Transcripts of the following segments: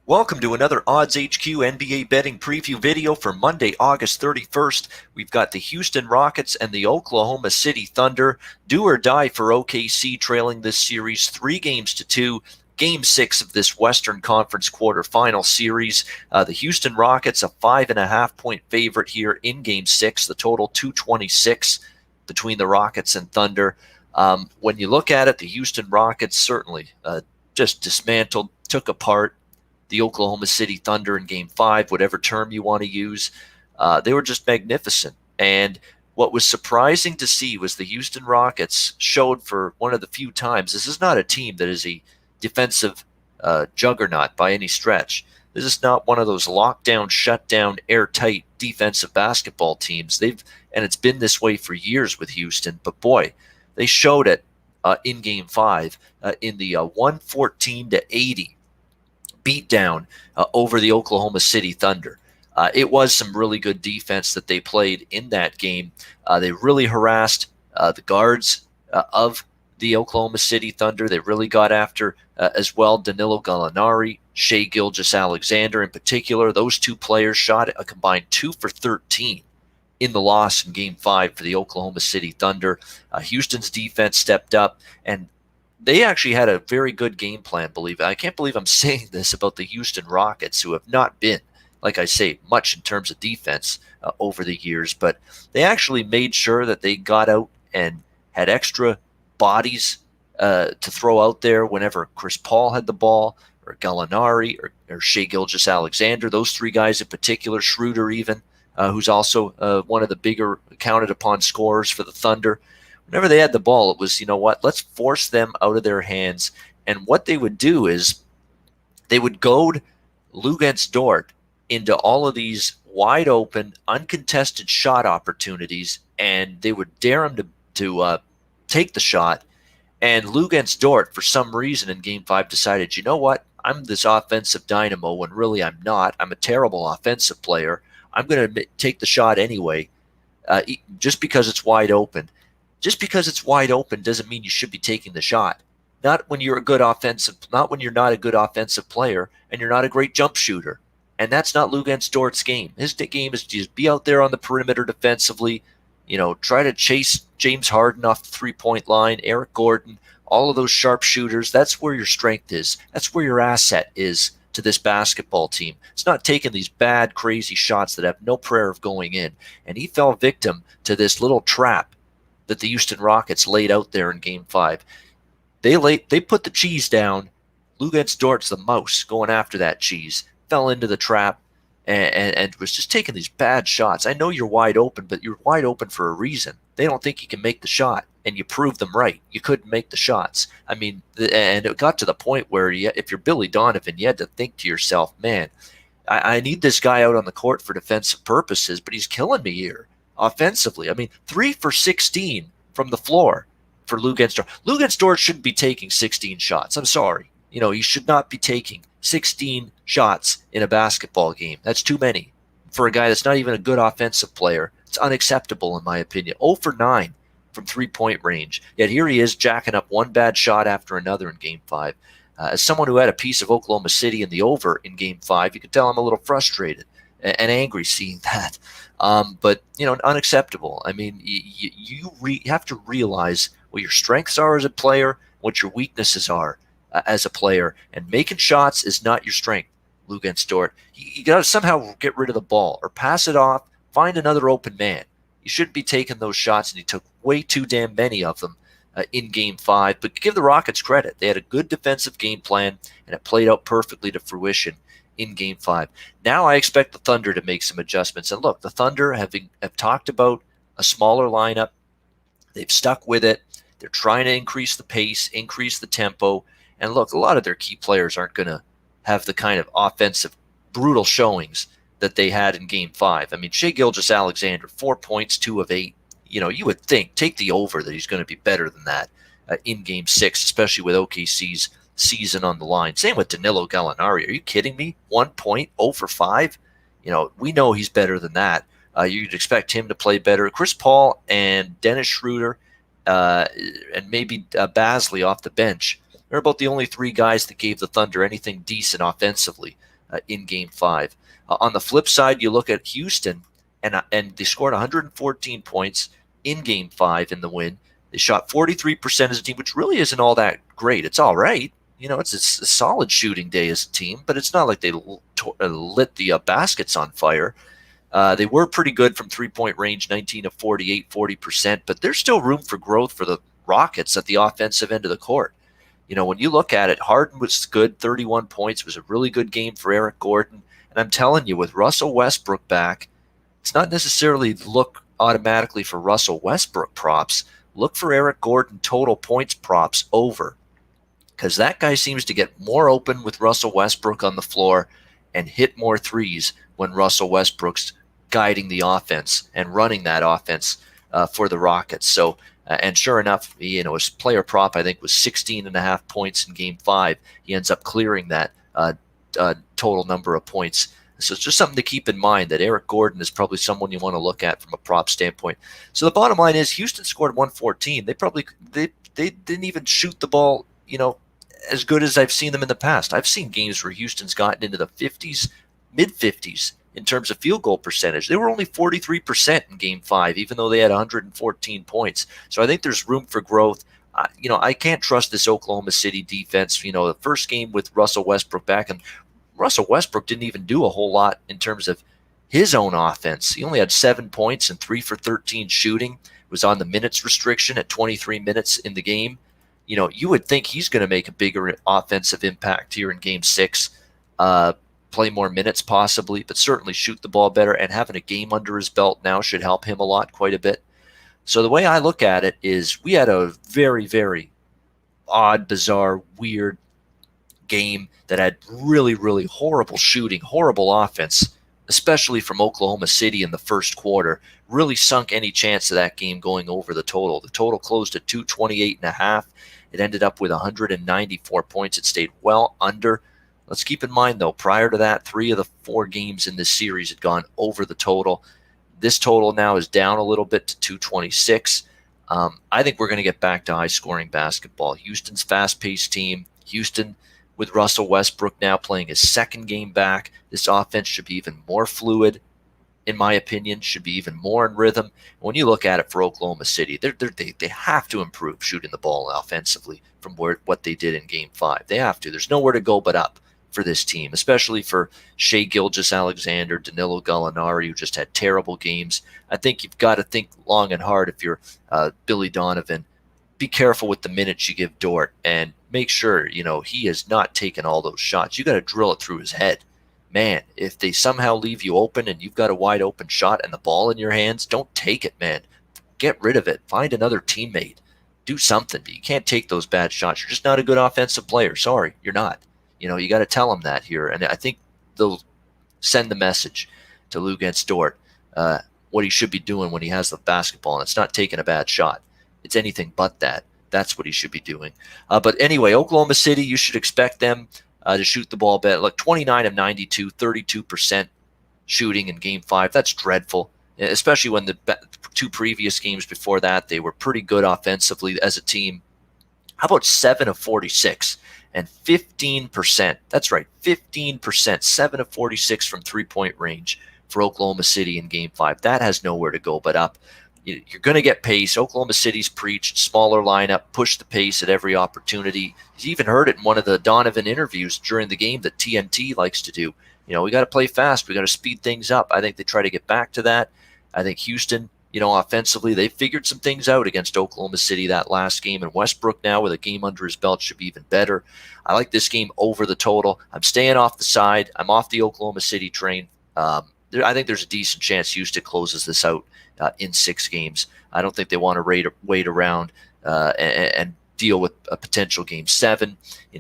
Welcome to another Odds HQ NBA betting preview video for Monday, August 31st. We've got the Houston Rockets and the Oklahoma City Thunder. Do or die for OKC, trailing this series 3-2. Game 6 of this Western Conference Quarterfinal series. The Houston Rockets, a 5.5-point favorite here in Game 6. The total 226 between the Rockets and Thunder. When you look at it, the Houston Rockets certainly just dismantled, took apart the Oklahoma City Thunder in Game 5, whatever term you want to use. They were just magnificent. And what was surprising to see was the Houston Rockets showed for one of the few times, this is not a team that is a defensive juggernaut by any stretch. This is not one of those lockdown, shutdown, airtight defensive basketball teams. And it's been this way for years with Houston. But boy, they showed it in Game 5 in the 114-80 beatdown over the Oklahoma City Thunder. It was some really good defense that they played in that game. They really harassed the guards of the Oklahoma City Thunder. They really got after as well Danilo Gallinari, Shai Gilgeous-Alexander in particular. Those two players shot a combined 2 for 13 in the loss in Game 5 for the Oklahoma City Thunder. Houston's defense stepped up, and they actually had a very good game plan, believe it. I can't believe I'm saying this about the Houston Rockets, who have not been, like I say, much in terms of defense over the years, but they actually made sure that they got out and had extra bodies to throw out there whenever Chris Paul had the ball, or Gallinari, or Shai Gilgeous-Alexander, those three guys in particular, Schroeder even, who's also one of the bigger counted upon scorers for the Thunder. Whenever they had the ball, it was, you know what, let's force them out of their hands. And what they would do is they would goad Luguentz Dort into all of these wide open, uncontested shot opportunities, and they would dare him to take the shot. And Luguentz Dort, for some reason in Game 5, decided, you know what, I'm this offensive dynamo when really I'm not. I'm a terrible offensive player. I'm going to take the shot anyway, just because it's wide open. Just because it's wide open doesn't mean you should be taking the shot. Not when you're not when you're not a good offensive player and you're not a great jump shooter. And that's not Luguentz Dort's game. His game is to just be out there on the perimeter defensively, try to chase James Harden off the three-point line, Eric Gordon, all of those sharp shooters. That's where your strength is. That's where your asset is to this basketball team. It's not taking these bad, crazy shots that have no prayer of going in. And he fell victim to this little trap that the Houston Rockets laid out there in Game 5. They put the cheese down. Luguentz Dort's the mouse going after that cheese. Fell into the trap and was just taking these bad shots. I know you're wide open, but you're wide open for a reason. They don't think you can make the shot, and you proved them right. You couldn't make the shots. I mean, and it got to the point where if you're Billy Donovan, you had to think to yourself, man, I need this guy out on the court for defensive purposes, but he's killing me here offensively. I mean, 3 for 16 from the floor for Luguentz Dort. Luguentz Dort shouldn't be taking 16 shots. I'm sorry. He should not be taking 16 shots in a basketball game. That's too many for a guy that's not even a good offensive player. It's unacceptable, in my opinion. 0 for 9 from three-point range. Yet here he is jacking up one bad shot after another in Game 5. As someone who had a piece of Oklahoma City in the over in Game 5, you could tell I'm a little frustrated and angry seeing that. But, unacceptable. I mean, you have to realize what your strengths are as a player, what your weaknesses are as a player. And making shots is not your strength, Luguentz Dort. You got to somehow get rid of the ball or pass it off, find another open man. You shouldn't be taking those shots, and he took way too damn many of them in Game 5. But give the Rockets credit. They had a good defensive game plan, and it played out perfectly to fruition in Game 5. Now I expect the Thunder to make some adjustments. And look, the Thunder have talked about a smaller lineup. They've stuck with it. They're trying to increase the pace, increase the tempo. And look, a lot of their key players aren't going to have the kind of offensive, brutal showings that they had in Game 5. I mean, Shai Gilgeous-Alexander, 4 points, 2 of 8. You would think, take the over, that he's going to be better than that in Game 6, especially with OKC's season on the line. Same with Danilo Gallinari. Are you kidding me? 1 point, 0 for 5? We know he's better than that. You'd expect him to play better. Chris Paul and Dennis Schroeder and maybe Basley off the bench. They're about the only three guys that gave the Thunder anything decent offensively. in Game 5. On the flip side, you look at Houston, and they scored 114 points in Game 5 in the win. They shot 43% as a team, which really isn't all that great. It's all right. It's a solid shooting day as a team, but it's not like they lit the baskets on fire. They were pretty good from three-point range, 19 of 48, 40%, but there's still room for growth for the Rockets at the offensive end of the court. When you look at it, Harden was good, 31 points. It was a really good game for Eric Gordon. And I'm telling you, with Russell Westbrook back, it's not necessarily look automatically for Russell Westbrook props. Look for Eric Gordon total points props over, because that guy seems to get more open with Russell Westbrook on the floor and hit more threes when Russell Westbrook's guiding the offense and running that offense for the Rockets. So, and sure enough, his player prop, I think, was 16.5 points in Game 5. He ends up clearing that total number of points. So it's just something to keep in mind that Eric Gordon is probably someone you want to look at from a prop standpoint. So the bottom line is Houston scored 114. They didn't even shoot the ball, as good as I've seen them in the past. I've seen games where Houston's gotten into the 50s, mid-50s in terms of field goal percentage. They were only 43% in Game 5, even though they had 114 points. So I think there's room for growth. I can't trust this Oklahoma City defense. The first game with Russell Westbrook back, and Russell Westbrook didn't even do a whole lot in terms of his own offense. He only had 7 points and 3 for 13 shooting. Was on the minutes restriction at 23 minutes in the game. You would think he's going to make a bigger offensive impact here in Game 6, play more minutes possibly, but certainly shoot the ball better, and having a game under his belt now should help him a lot, quite a bit. So the way I look at it is we had a very, very odd, bizarre, weird game that had really, really horrible shooting, horrible offense, especially from Oklahoma City in the first quarter. Really sunk any chance of that game going over the total. The total closed at 228.5. It ended up with 194 points. It stayed well under. Let's keep in mind, though, prior to that, 3 of the 4 games in this series had gone over the total. This total now is down a little bit to 226. I think we're going to get back to high-scoring basketball. Houston's fast-paced team. Houston, with Russell Westbrook now playing his second game back, this offense should be even more fluid, in my opinion, should be even more in rhythm. When you look at it for Oklahoma City, they have to improve shooting the ball offensively from what they did in Game 5. They have to. There's nowhere to go but up for this team, especially for Shai Gilgeous-Alexander, Danilo Gallinari, who just had terrible games. I think you've got to think long and hard if you're Billy Donovan. Be careful with the minutes you give Dort, and make sure he has not taken all those shots. You got to drill it through his head. Man, if they somehow leave you open and you've got a wide open shot and the ball in your hands, don't take it, man. Get rid of it. Find another teammate. Do something. But you can't take those bad shots. You're just not a good offensive player. Sorry, you're not. You got to tell them that here. And I think they'll send the message to Luguentz Dort what he should be doing when he has the basketball. And it's not taking a bad shot. It's anything but that. That's what he should be doing. But anyway, Oklahoma City, you should expect them to shoot the ball better. Look, 29 of 92, 32% shooting in Game 5. That's dreadful, especially when the 2 previous games before that, they were pretty good offensively as a team. How about 7 of 46 and 15%? That's right, 15%, 7 of 46 from three-point range for Oklahoma City in Game 5. That has nowhere to go but up. You're going to get pace. Oklahoma City's preached smaller lineup, push the pace at every opportunity. You even heard it in one of the Donovan interviews during the game that TNT likes to do. We got to play fast. We got to speed things up. I think they try to get back to that. I think Houston, offensively, they figured some things out against Oklahoma City that last game. And Westbrook now with a game under his belt should be even better. I like this game over the total. I'm staying off the side. I'm off the Oklahoma City train. I think there's a decent chance Houston closes this out in 6 games. I don't think they want to wait around and deal with a potential Game 7.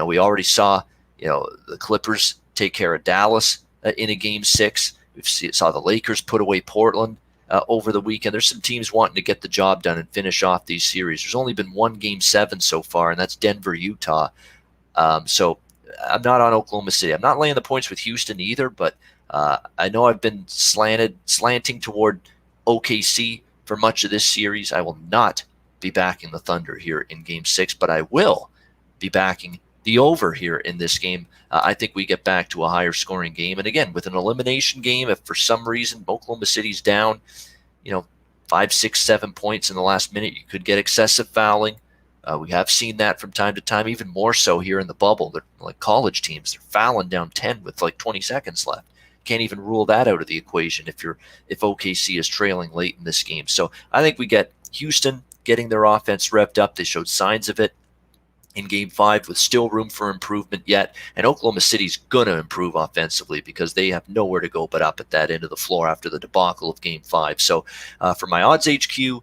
We already saw, the Clippers take care of Dallas in a Game 6. We saw the Lakers put away Portland over the weekend. There's some teams wanting to get the job done and finish off these series. There's only been 1 Game 7 so far, and that's Denver, Utah. So I'm not on Oklahoma City. I'm not laying the points with Houston either, but I know I've been slanting toward OKC for much of this series. I will not be backing the Thunder here in Game 6, but I will be backing the over here in this game. I think we get back to a higher scoring game. And again, with an elimination game, if for some reason Oklahoma City's down, 5, 6, 7 points in the last minute, you could get excessive fouling. We have seen that from time to time, even more so here in the bubble. They're like college teams. They're fouling down 10 with like 20 seconds left. Can't even rule that out of the equation if OKC is trailing late in this game. So I think we get Houston getting their offense revved up. They showed signs of it in Game 5 with still room for improvement yet. And Oklahoma City's going to improve offensively because they have nowhere to go but up at that end of the floor after the debacle of Game 5. So for my Odds HQ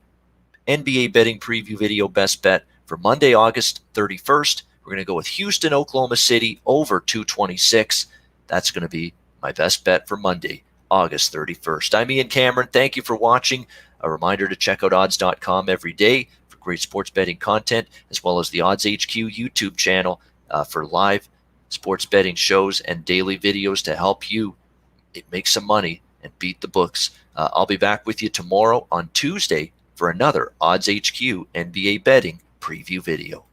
NBA betting preview video best bet for Monday, August 31st, we're going to go with Houston, Oklahoma City over 226. That's going to be my best bet for Monday, August 31st. I'm Ian Cameron. Thank you for watching. A reminder to check out odds.com every day for great sports betting content, as well as the Odds HQ YouTube channel for live sports betting shows and daily videos to help you make some money and beat the books. I'll be back with you tomorrow on Tuesday for another Odds HQ NBA betting preview video.